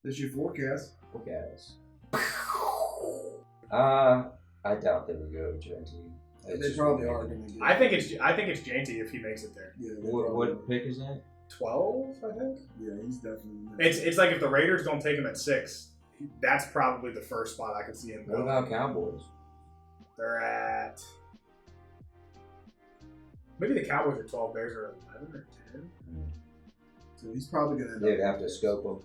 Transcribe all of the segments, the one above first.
That's your forecast. Forecast. I doubt they would go Jeanty. They probably are going to get. I think it's Jeanty if he makes it there. Yeah. What pick is that? 12, I think. Yeah, he's definitely. It's like if the Raiders don't take him at 6, that's probably the first spot I could see him What going. about Cowboys? They're at maybe the Cowboys are 12, Bears are 11 or 10. So he's probably going to. They'd have to scope them.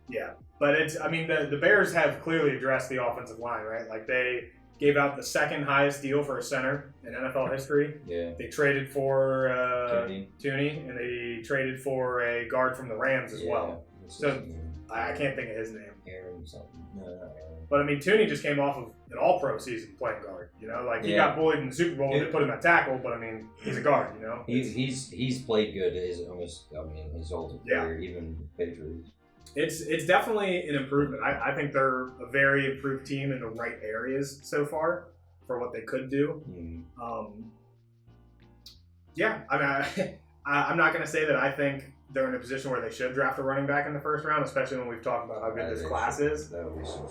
Yeah, but the Bears have clearly addressed the offensive line, right? Like they gave out the second highest deal for a center in NFL history. Yeah. They traded for Tooney. and they traded for a guard from the Rams as well. So I can't think of his name. Aaron something. No, not Aaron. But I mean, Tooney just came off of an All-Pro season playing guard. You know, like he got bullied in the Super Bowl and they put him at tackle. But I mean, he's a guard. You know, he's played good his whole career, even Patriots. It's definitely an improvement. I think they're a very improved team in the right areas so far for what they could do. Yeah, I mean, I'm not going to say that I think they're in a position where they should draft a running back in the first round, especially when we've talked about how good this class is.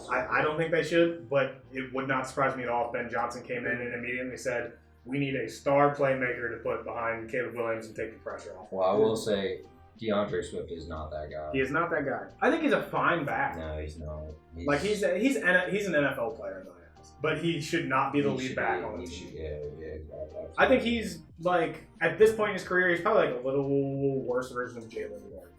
I don't think they should, but it would not surprise me at all if Ben Johnson came in and immediately said, we need a star playmaker to put behind Caleb Williams and take the pressure off. Well, I will say DeAndre Swift is not that guy. He is not that guy. I think he's a fine back. No, he's not. He's an NFL player in my eyes, but he should not be the lead back on the team. Yeah, exactly. I think he's like at this point in his career, he's probably like a little worse version of Jalen Warren.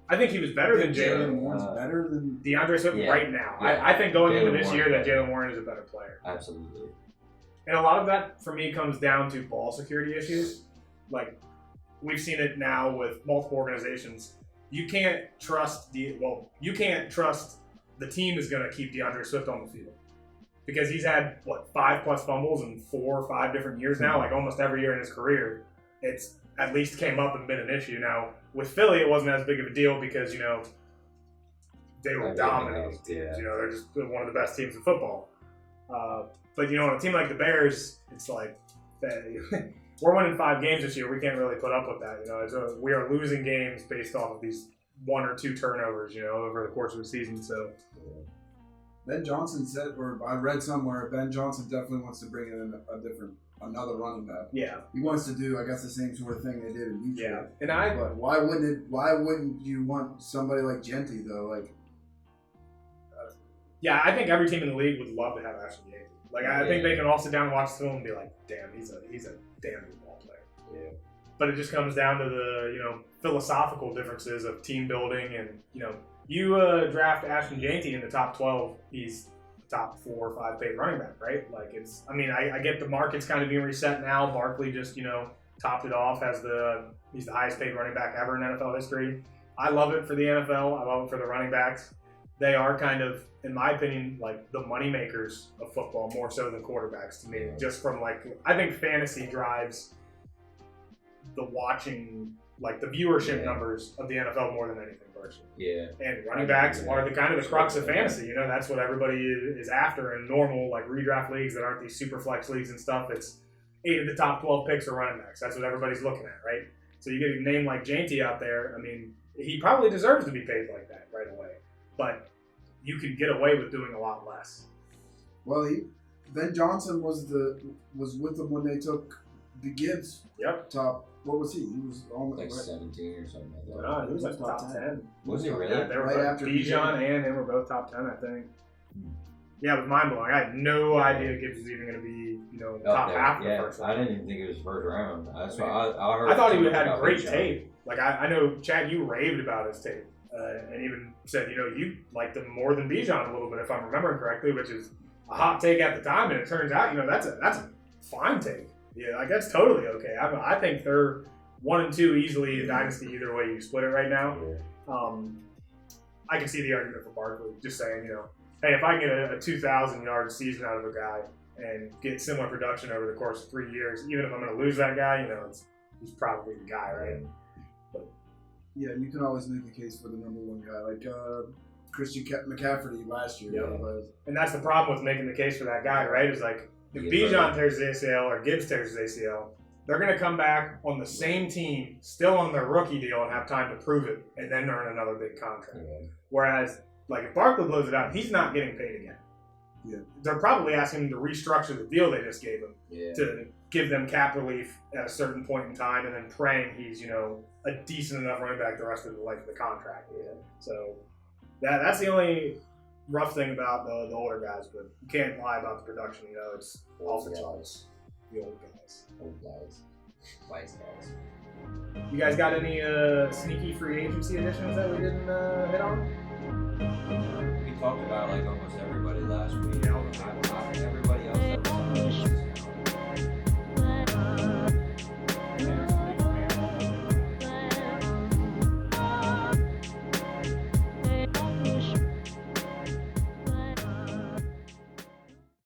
I think he was better than Jalen. Warren's better than DeAndre Swift right now. Yeah. I think going into this Warren year that Jalen Warren is a better player. Absolutely. And a lot of that for me comes down to ball security issues. Like we've seen it now with multiple organizations. You can't trust the team is going to keep DeAndre Swift on the field because he's had 5+ fumbles in 4 or 5 different years now. Like almost every year in his career, it's at least came up and been an issue. Now with Philly, it wasn't as big of a deal because they were dominating. Yeah. They're just one of the best teams in football. But on a team like the Bears, it's like we're winning 5 games this year. We can't really put up with that. We are losing games based off of these 1 or 2 turnovers, over the course of the season. So Ben Johnson said, or I read somewhere, Ben Johnson definitely wants to bring in another running back. Yeah, he wants to do, I guess, the same sort of thing they did in Detroit. Yeah, and but why wouldn't you want somebody like Jeanty though? Like, yeah, I think every team in the league would love to have Ashton Jeanty. Like, I think they can all sit down and watch the film and be like, damn, he's a damn good ball player. Yeah. But it just comes down to the, philosophical differences of team building and, you draft Ashton Jeanty in the top 12, he's the top 4 or 5 paid running back, right? Like I get the market's kind of being reset now. Barkley just, topped it off as he's the highest paid running back ever in NFL history. I love it for the NFL. I love it for the running backs. They are kind of, in my opinion, like the money makers of football more so than quarterbacks to me. Just from I think fantasy drives the watching, the viewership numbers of the NFL more than anything personally. Yeah. And running backs are the kind of the crux of fantasy. That's what everybody is after in normal redraft leagues that aren't these super flex leagues and stuff. It's 8 of the top 12 picks are running backs. That's what everybody's looking at, right? So you get a name like Jeanty out there. I mean, he probably deserves to be paid like that right away. But you can get away with doing a lot less. Well, Ben Johnson was with them when they took the Gibbs. Yep. Top. What was he? He was almost 17 or something like that. No, he was top 10. Was he really? Yeah, they were right both, after Bijan and him were both top 10, I think. Yeah, it was mind blowing. I had no idea Gibbs was even going to be, in the top half of the first round. I didn't even think it was first round. That's why I heard. I thought he had great tape. I know, Chad, you raved about his tape. And even said, you liked him more than Bijan a little bit, if I'm remembering correctly, which is a hot take at the time. And it turns out, that's a fine take. Yeah, that's totally okay. I think they're 1 and 2 easily in Dynasty either way you split it right now. Yeah. I can see the argument for Barkley, just saying, hey, if I get a 2,000-yard season out of a guy and get similar production over the course of 3 years, even if I'm going to lose that guy, he's probably the guy, right? Yeah, you can always make a case for the number 1 guy, like Christian McCaffrey last year. Yeah. And that's the problem with making the case for that guy, right? Is if Bijan tears his ACL or Gibbs tears his ACL, they're going to come back on the same team, still on their rookie deal, and have time to prove it, and then earn another big contract. Yeah. Whereas, like, if Barkley blows it out, he's not getting paid again. Yeah. They're probably asking him to restructure the deal they just gave him to give them cap relief at a certain point in time, and then praying he's, you know, a decent enough running back the rest of the life of the contract. Yeah. So that's the only rough thing about the older guys, but you can't lie about the production. You know, it's off the charts. The old guys. Old guys. Wise guys. You guys got any sneaky free agency additions that we didn't hit on? We talked about like almost everybody last week. Yeah,